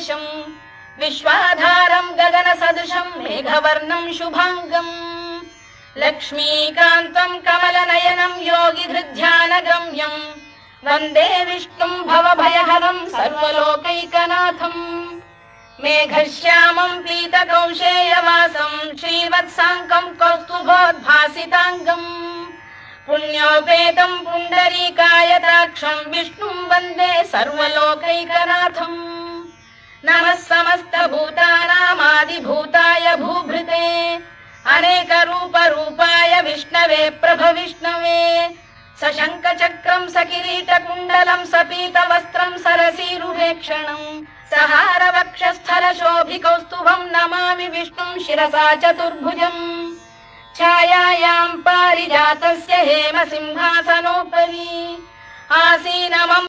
ईशम् विश्वाधारम् गगन सदृशम् मेघवर्णम् शुभाङ्गम् लक्ष्मीकान्तम् कमलनयनम् योगिधृध्यानगम्यम् वन्दे विष्णुम् भवभयहरम् सर्वलोकैकनाथम् मेघश्यामम् पीतकौशेयवासम् श्रीवत्साङ्कम् कौस्तुभोद्भासिताङ्गम् पुण्योपेतम् पुण्डरीकायताक्षम् विष्णुम् वन्दे सर्वलोकैकनाथम् नमः समस्तभूतानामादिभूताय भूभृते अनेकरूपरूपाय विष्णवे प्रभविष्णवे सशङ्खचक्रम् सकिरीटकुण्डलम् सपीतवस्त्रम् सरसीरुहेक्षणम् सहारवक्षस्थलशोभिकौस्तुभम् नमामि विष्णुम् शिरसा चतुर्भुजम् छायायाम् पारिजातस्य हेमसिंहासनोपरि आसीनमम्